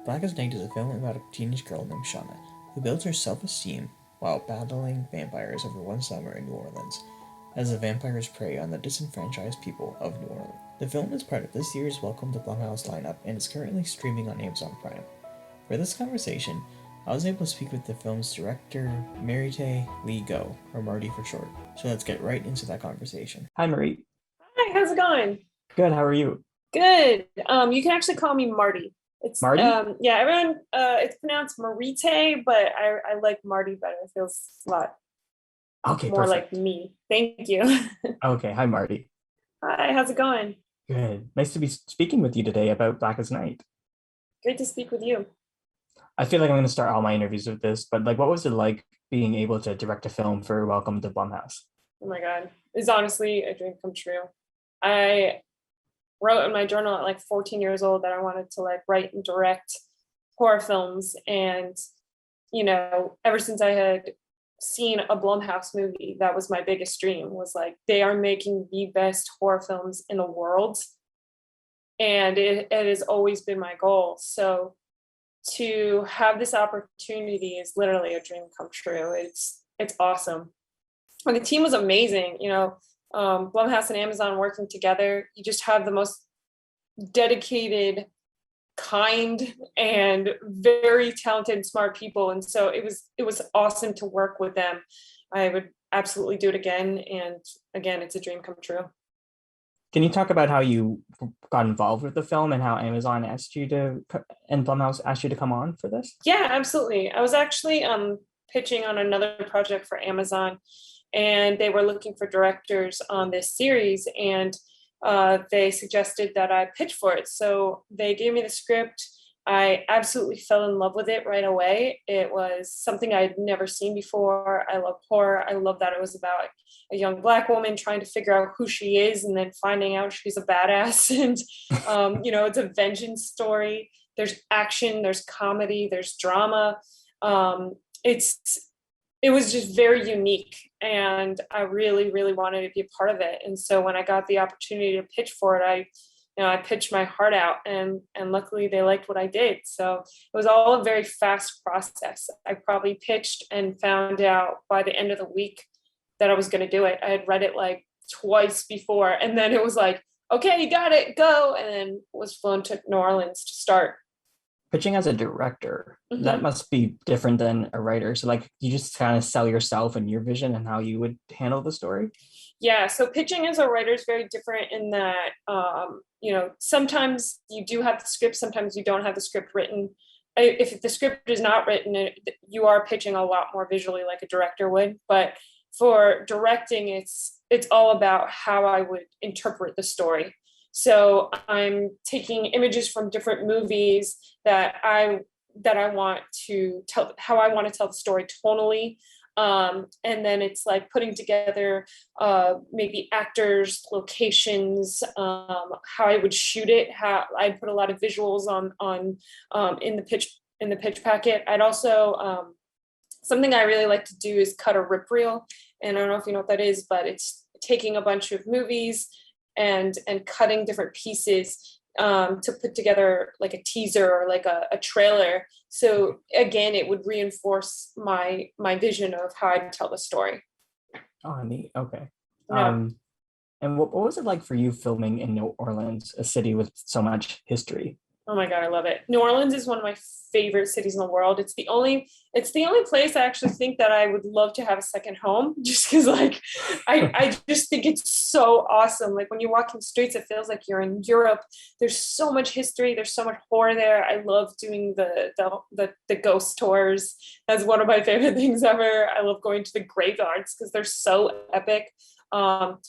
Black as Night is a film about a teenage girl named Shauna who builds her self-esteem while battling vampires over one summer in New Orleans as the vampires prey on the disenfranchised people of New Orleans. The film is part of this year's Welcome to Blumhouse lineup and is currently streaming on Amazon Prime. For this conversation, I was able to speak with the film's director, Maritte or Marty for short. So let's get right into that conversation. Hi, Maritte. Hi, how's it going? Good, how are you? Good. You can actually call me Marty. It's Marty? yeah, everyone it's pronounced Maritte, but I like Marty better. It feels a lot Okay, more like perfect. me. Thank you. Okay, hi, Marty. Hi, how's it going? Good. Nice to be speaking with you today about Black as Night. Great to speak with you. I feel like I'm going to start all my interviews with this, but like, what was it like being able to direct a film for Welcome to Blumhouse? Oh my God. It's honestly a dream come true. I wrote in my journal at like 14 years old that I wanted to like write and direct horror films. And, ever since I had seen a Blumhouse movie, that was my biggest dream, was like, they are making the best horror films in the world. And it has always been my goal. So to have this opportunity is literally a dream come true. It's awesome. And the team was amazing. Blumhouse and Amazon working together. You just have the most dedicated, kind, and very talented, smart people. And so it was awesome to work with them. I would absolutely do it again. And again, it's a dream come true. Can you talk about how you got involved with the film and how Amazon and Blumhouse asked you to come on for this? Yeah, absolutely. I was actually pitching on another project for Amazon, and they were looking for directors on this series, and they suggested that I pitch for it. So they gave me the script. I absolutely fell in love with it right away. It was something I'd never seen before. I love horror. I love that it was about a young Black woman trying to figure out who she is and then finding out she's a badass. And, it's a vengeance story. There's action, there's comedy, there's drama. It's it was just very unique, and I really really wanted to be a part of it. And so when I got the opportunity to pitch for it, I pitched my heart out, and luckily they liked what I did. So it was all a very fast process. I probably pitched and found out by the end of the week that I was going to do it. I had read it like twice before, and then it was like, okay, you got it, go, and then was flown to New Orleans to start. Pitching as a director, that Mm-hmm. must be different than a writer. So like you just kind of sell yourself and your vision and how you would handle the story. Yeah, so pitching as a writer is very different in that, sometimes you do have the script, sometimes you don't have the script written. If the script is not written, you are pitching a lot more visually like a director would. But for directing, it's all about how I would interpret the story. So I'm taking images from different movies that I want to tell, how I want to tell the story tonally. And then it's like putting together maybe actors, locations, how I would shoot it. How I put a lot of visuals on in the pitch packet. I'd also something I really like to do is cut a rip reel, and I don't know if you know what that is, but it's taking a bunch of movies and cutting different pieces to put together like a teaser or like a trailer. So again, it would reinforce my vision of how I tell the story. Oh, neat. Okay. Yeah. And what was it like for you filming in New Orleans, a city with so much history? Oh my God, I love it. New Orleans is one of my favorite cities in the world. It's the only place I actually think that I would love to have a second home, just because like I just think it's so awesome. Like when you walk in the streets, it feels like you're in Europe. There's so much history, there's so much horror there. I love doing the ghost tours. That's one of my favorite things ever. I love going to the graveyards because they're so epic. Um,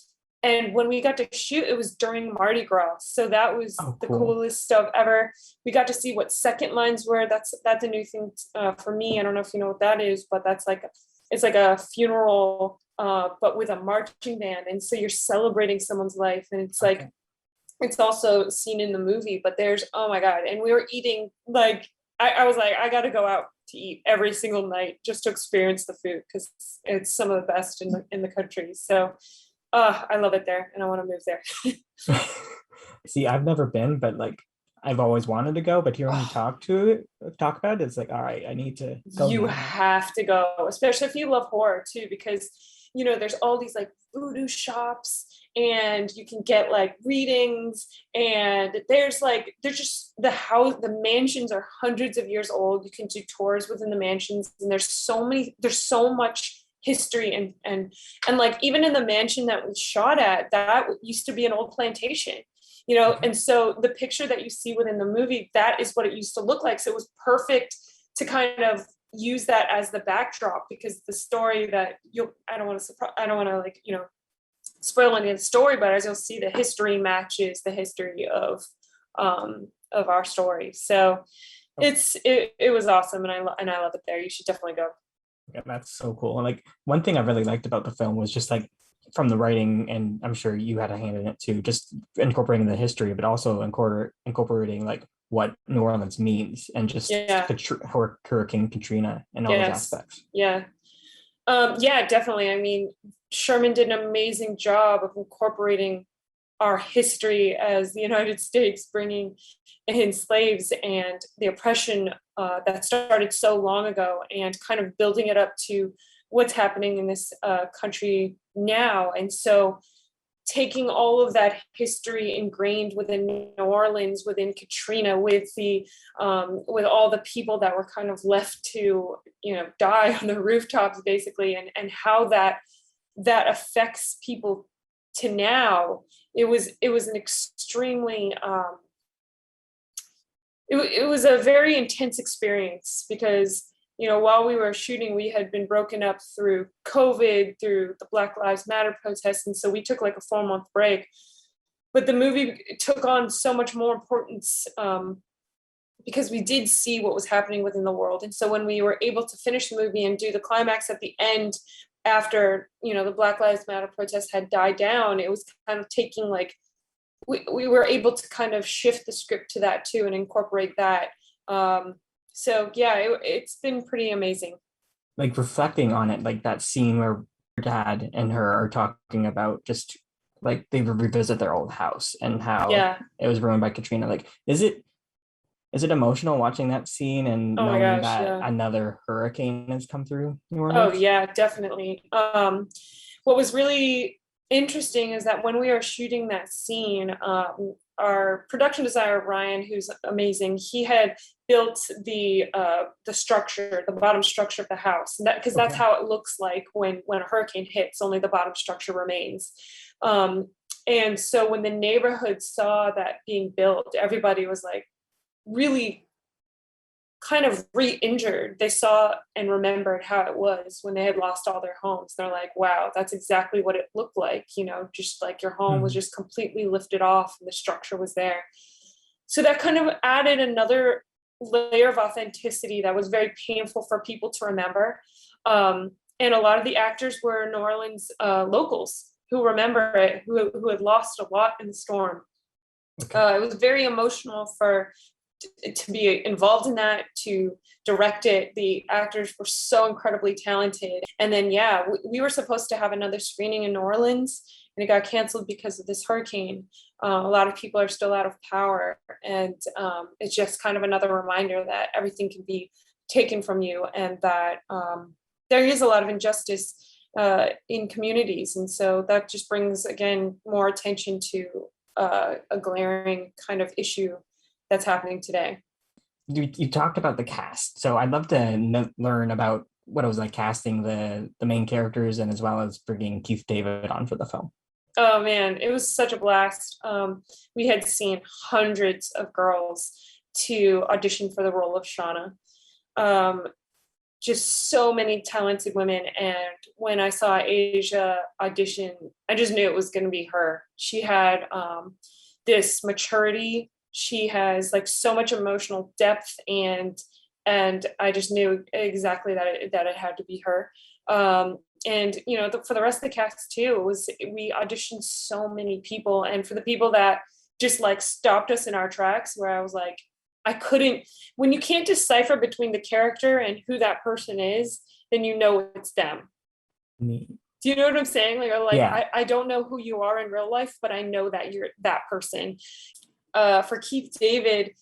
and when we got to shoot, it was during Mardi Gras. So that was Oh, the cool. coolest stuff ever. We got to see what second lines were. That's a new thing for me. I don't know if you know what that is, but it's like a funeral, but with a marching band. And so you're celebrating someone's life. And it's like, Okay. it's also seen in the movie, but there's, oh my God. And we were eating like, I was like, I got to go out to eat every single night just to experience the food because it's some of the best in the country. So I love it there, and I want to move there. See, I've never been, but like I've always wanted to go, but hearing you Oh, talk about it, it's like, all right, I need to go you now. have to go, especially if you love horror too, because there's all these like voodoo shops, and you can get like readings, and there's just the mansions are hundreds of years old. You can do tours within the mansions, and there's so much history, and like even in the mansion that we shot at, that used to be an old plantation. Okay. And so the picture that you see within the movie, that is what it used to look like. So it was perfect to kind of use that as the backdrop, because the story that I don't want to like spoil any of the story, but as you'll see, the history matches the history of our story. So Oh, it was awesome, and I love it there. You should definitely go. yeah, that's so cool. And like one thing I really liked about the film was just like from the writing, and I'm sure you had a hand in it too, just incorporating the history, but also incorporating like what New Orleans means and just Yeah. Hurricane Katrina and all those Yes. aspects. Yeah. Yeah, definitely. I mean, Sherman did an amazing job of incorporating our history as the United States bringing in slaves and the oppression that started so long ago, and kind of building it up to what's happening in this country now. And so taking all of that history ingrained within New Orleans, within Katrina, with all the people that were kind of left to die on the rooftops, basically, and how that affects people to now. It was an extremely it was a very intense experience, because while we were shooting, we had been broken up through COVID, through the Black Lives Matter protests, and so we took like a 4-month break. But the movie took on so much more importance, because we did see what was happening within the world. And so when we were able to finish the movie and do the climax at the end, after the Black Lives Matter protest had died down, it was kind of taking like we were able to kind of shift the script to that too, and incorporate that. So yeah, it's been pretty amazing. Like reflecting on it, like that scene where her dad and her are talking about just like they revisit their old house and how Yeah. it was ruined by Katrina. Like, is it emotional watching that scene and Oh my knowing gosh. that Yeah. another hurricane has come through New Oh Orleans? yeah, definitely. What was really interesting is that when we were shooting that scene, our production designer Ryan, who's amazing, he had built the structure, the bottom structure of the house, and that because that's Okay. how it looks like when a hurricane hits. Only the bottom structure remains. Um, and so when the neighborhood saw that being built, everybody was like really kind of re-injured. They saw and remembered how it was when they had lost all their homes. They're like, wow, that's exactly what it looked like, just like your home was Mhm. just completely lifted off and the structure was there. So that kind of added another layer of authenticity that was very painful for people to remember. And a lot of the actors were New Orleans locals who remember it, who had lost a lot in the storm. Okay. It was very emotional to be involved in that, to direct it. The actors were so incredibly talented. And then, yeah, we were supposed to have another screening in New Orleans, and it got canceled because of this hurricane. A lot of people are still out of power. And it's just kind of another reminder that everything can be taken from you, and that there is a lot of injustice in communities. And so that just brings, again, more attention to a glaring kind of issue that's happening today. You talked about the cast, so I'd love to learn about what it was like casting the main characters and as well as bringing Keith David on for the film. Oh man, it was such a blast. We had seen hundreds of girls to audition for the role of Shauna. Um, just so many talented women. And when I saw Asia audition, I just knew it was going to be her. She had this maturity. She has like so much emotional depth, and I just knew exactly that it had to be her. And for the rest of the cast too, we auditioned so many people, and for the people that just like stopped us in our tracks, where I was like, I couldn't, when you can't decipher between the character and who that person is, then you know it's them. Neat. Do you know what I'm saying? Like, Yeah. I don't know who you are in real life, but I know that you're that person. for Keith David,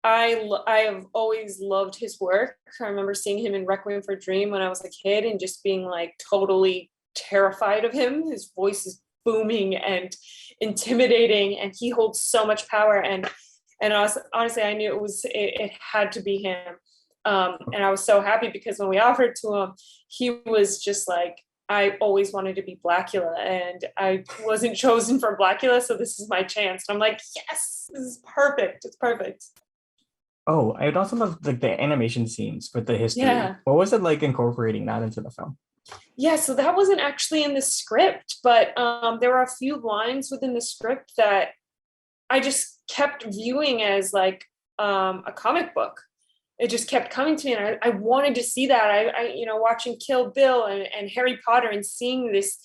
I have always loved his work. I remember seeing him in Requiem for a Dream when I was a kid and just being like totally terrified of him. His voice is booming and intimidating, and he holds so much power. And honestly, I knew it had to be him. And I was so happy because when we offered to him, he was just like, I always wanted to be Blackula, and I wasn't chosen for Blackula, so this is my chance. And I'm like, yes, this is perfect. It's perfect. Oh, I would also love like the animation scenes with the history. Yeah. What was it like incorporating that into the film? Yeah, so that wasn't actually in the script, but there were a few lines within the script that I just kept viewing as like a comic book. It just kept coming to me, and I wanted to see that. I watching Kill Bill and Harry Potter and seeing this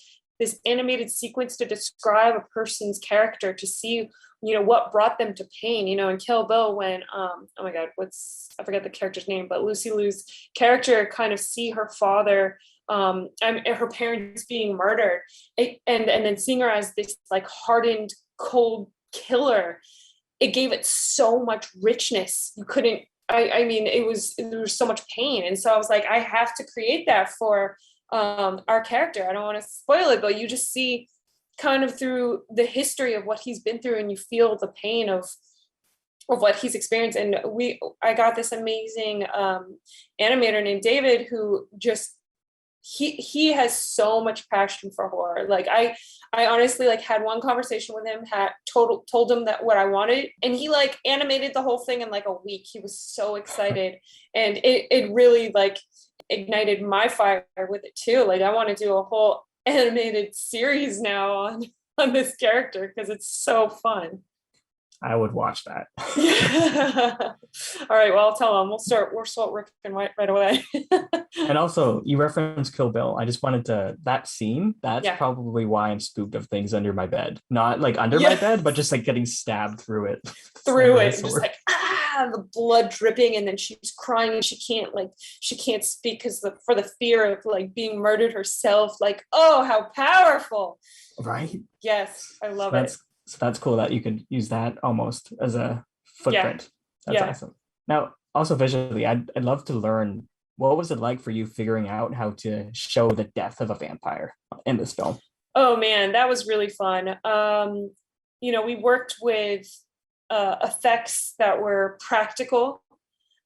animated sequence to describe a person's character, to see what brought them to pain. In Kill Bill, when oh my god, I forget the character's name, but Lucy Liu's character kind of see her father, her parents being murdered, and then seeing her as this like hardened, cold killer. It gave it so much richness. You couldn't. I mean, there was so much pain, and so I was like, I have to create that for our character. I don't want to spoil it, but you just see kind of through the history of what he's been through, and you feel the pain of what he's experienced. And I got this amazing animator named David, who just he has so much passion for horror. Like I honestly like had one conversation with him, told him that what I wanted, and he like animated the whole thing in like a week. He was so excited, and it really like ignited my fire with it too. Like I want to do a whole animated series now on this character because it's so fun. I would watch that. All right, well, I'll tell them. We'll start working right away. And also, you referenced Kill Bill. I just wanted that scene, that's probably why I'm spooked of things under my bed. Not like under my bed, but just like getting stabbed through it. Just like, the blood dripping, and then she's crying and she can't speak because for the fear of like being murdered herself. Like, oh, how powerful. Right? Yes, I love it. So that's cool that you could use that almost as a footprint. That's awesome. Now, also visually, I'd love to learn, what was it like for you figuring out how to show the death of a vampire in this film? Oh man, that was really fun. We worked with effects that were practical,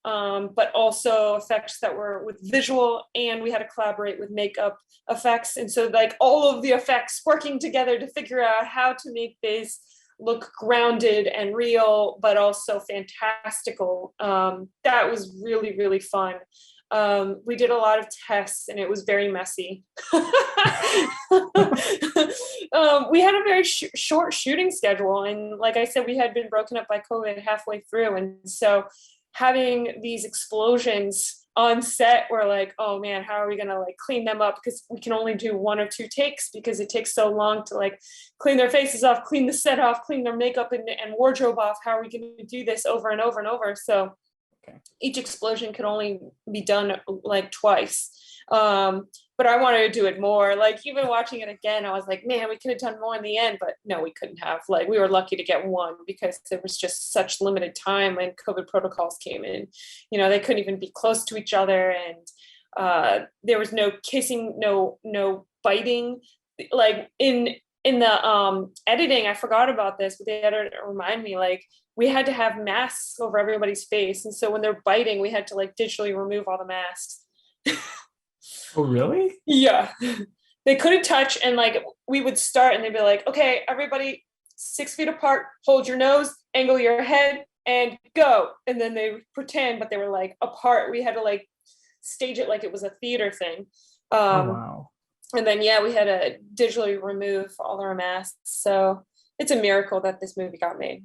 but also effects that were with visual, and we had to collaborate with makeup effects. And so like all of the effects working together to figure out how to make this look grounded and real, but also fantastical. That was really, really fun. We did a lot of tests, and it was very messy. We had a very short shooting schedule, and like I said, we had been broken up by COVID halfway through, and so having these explosions on set, we're like, oh man, how are we gonna like clean them up, because we can only do 1 or 2 takes because it takes so long to like clean their faces off, clean the set off, clean their makeup and wardrobe off. How are we gonna do this over and over and over? So each explosion could only be done like twice. But I wanted to do it more. Like even watching it again, I was like, man, we could have done more in the end, but no, we couldn't have. Like we were lucky to get 1 because there was just such limited time when COVID protocols came in. They couldn't even be close to each other, and there was no kissing, no biting. Like in the editing, I forgot about this, but the editor reminded me, like we had to have masks over everybody's face, and so when they're biting, we had to like digitally remove all the masks. Oh, really? Yeah. They couldn't touch, and like we would start and they'd be like, okay, everybody 6 feet apart, hold your nose, angle your head, and go. And then they would pretend, but they were like apart. We had to like stage it like it was a theater thing. Oh, wow. And then, we had to digitally remove all our masks. So it's a miracle that this movie got made.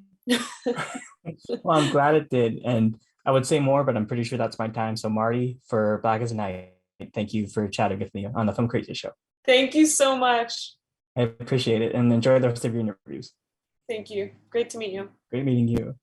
Well, I'm glad it did. And I would say more, but I'm pretty sure that's my time. So Marty, for Black as Night, thank you for chatting with me on the Filmcraziest show. Thank you so much. I appreciate it, and enjoy the rest of your interviews. Thank you. Great to meet you. Great meeting you.